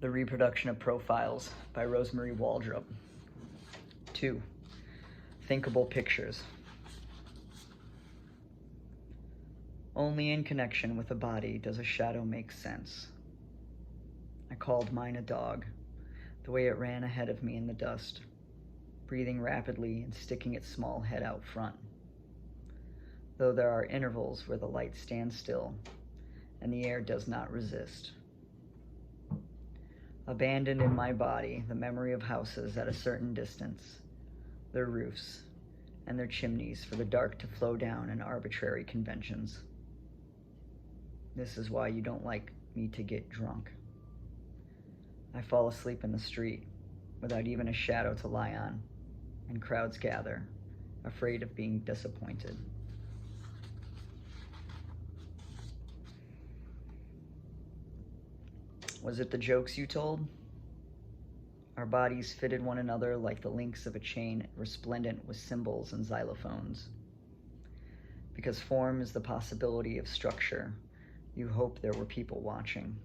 The Reproduction of Profiles by Rosmarie Waldrop. 2. Thinkable Pictures. Only in connection with a body does a shadow make sense. I called mine a dog, the way it ran ahead of me in the dust, breathing rapidly and sticking its small head out front. Though there are intervals where the light stands still and the air does not resist. Abandoned in my body the memory of houses at a certain distance, their roofs and their chimneys for the dark to flow down in arbitrary conventions. This is why you don't like me to get drunk. I fall asleep in the street without even a shadow to lie on, and crowds gather, afraid of being disappointed. Was it the jokes you told? Our bodies fitted one another like the links of a chain resplendent with cymbals and xylophones. Because form is the possibility of structure, you hope there were people watching.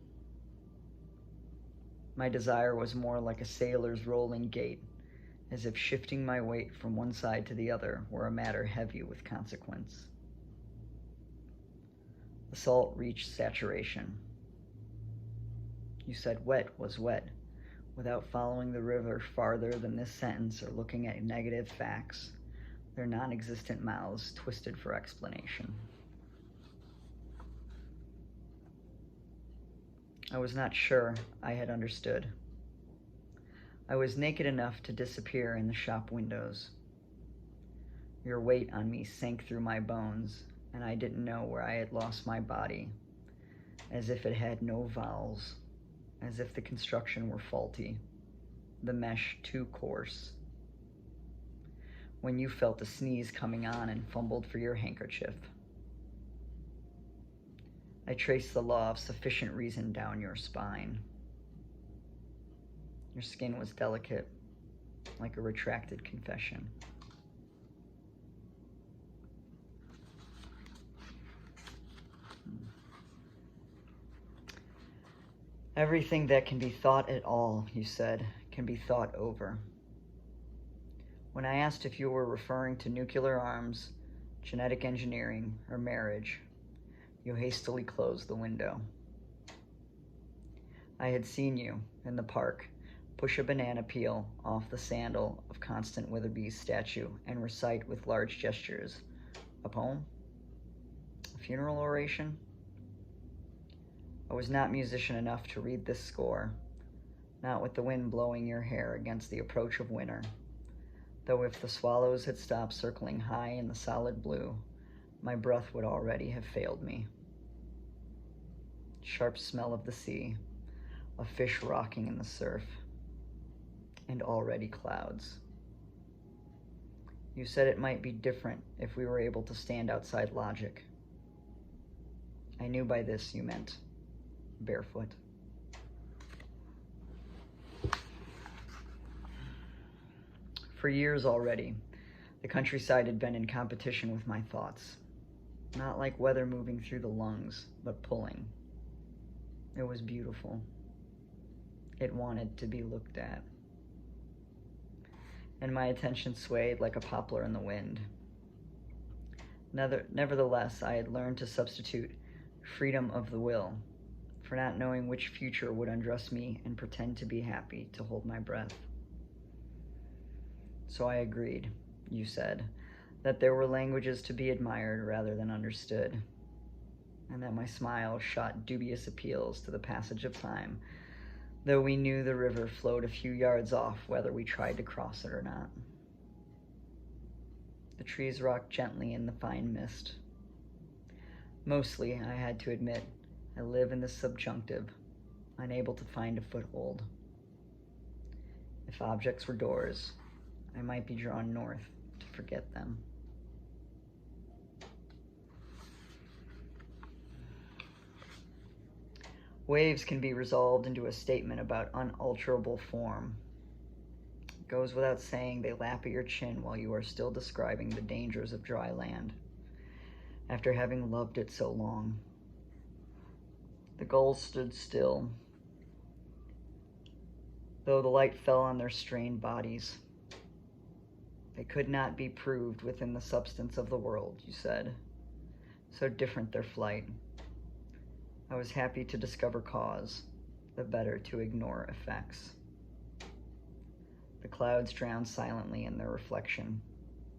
My desire was more like a sailor's rolling gait, as if shifting my weight from one side to the other were a matter heavy with consequence. The salt reached saturation. You said wet was wet, without following the river farther than this sentence or looking at negative facts, their non-existent mouths twisted for explanation. I was not sure I had understood. I was naked enough to disappear in the shop windows. Your weight on me sank through my bones, and I didn't know where I had lost my body, as if it had no vowels, as if the construction were faulty, the mesh too coarse. When you felt a sneeze coming on and fumbled for your handkerchief. I traced the law of sufficient reason down your spine. Your skin was delicate, like a retracted confession. Everything that can be thought at all, you said, can be thought over. When I asked if you were referring to nuclear arms, genetic engineering, or marriage, you hastily closed the window. I had seen you, in the park, push a banana peel off the sandal of Constant Witherby's statue and recite with large gestures a poem? A funeral oration? I was not musician enough to read this score, not with the wind blowing your hair against the approach of winter, though if the swallows had stopped circling high in the solid blue, my breath would already have failed me. Sharp smell of the sea, a fish rocking in the surf, and already clouds. You said it might be different if we were able to stand outside logic. I knew by this you meant barefoot. For years already, the countryside had been in competition with my thoughts, not like weather moving through the lungs, but pulling. It was beautiful. It wanted to be looked at. And my attention swayed like a poplar in the wind. Nevertheless, I had learned to substitute freedom of the will for not knowing which future would undress me and pretend to be happy to hold my breath. So I agreed, you said, that there were languages to be admired rather than understood, and that my smile shot dubious appeals to the passage of time, though we knew the river flowed a few yards off whether we tried to cross it or not. The trees rocked gently in the fine mist. Mostly, I had to admit, I live in the subjunctive, unable to find a foothold. If objects were doors, I might be drawn north to forget them. Waves can be resolved into a statement about unalterable form. It goes without saying they lap at your chin while you are still describing the dangers of dry land, after having loved it so long. The gulls stood still, though the light fell on their strained bodies. They could not be proved within the substance of the world, you said. So different their flight. I was happy to discover cause, the better to ignore effects. The clouds drowned silently in their reflection,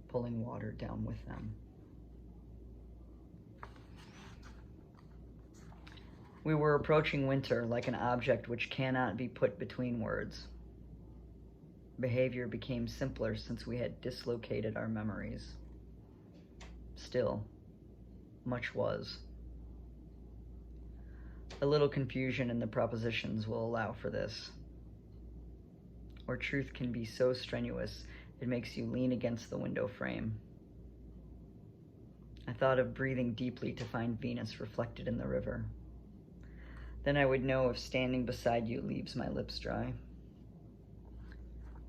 pulling water down with them. We were approaching winter like an object which cannot be put between words. Behavior became simpler since we had dislocated our memories. Still, much was. A little confusion in the propositions will allow for this. Or truth can be so strenuous it makes you lean against the window frame. I thought of breathing deeply to find Venus reflected in the river. Then I would know if standing beside you leaves my lips dry.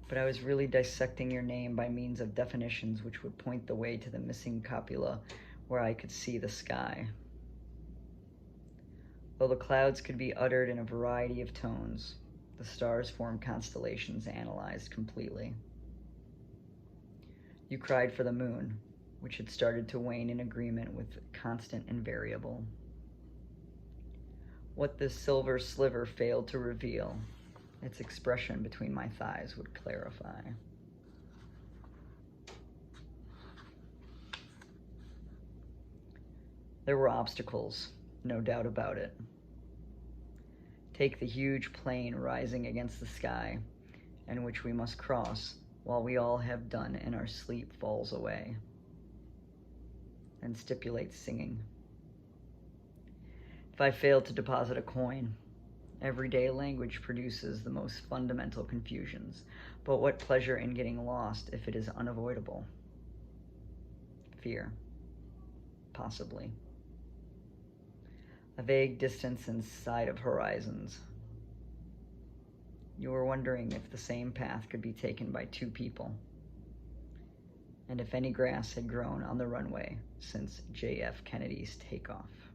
But I was really dissecting your name by means of definitions which would point the way to the missing copula where I could see the sky. Though the clouds could be uttered in a variety of tones, the stars formed constellations analyzed completely. You cried for the moon, which had started to wane in agreement with constant and variable. What this silver sliver failed to reveal, its expression between my thighs would clarify. There were obstacles, no doubt about it. Take the huge plain rising against the sky, and which we must cross while we all have done and our sleep falls away. And stipulate singing. If I fail to deposit a coin, everyday language produces the most fundamental confusions. But what pleasure in getting lost if it is unavoidable? Fear. Possibly. A vague distance inside of horizons. You were wondering if the same path could be taken by two people, and if any grass had grown on the runway since J.F. Kennedy's takeoff.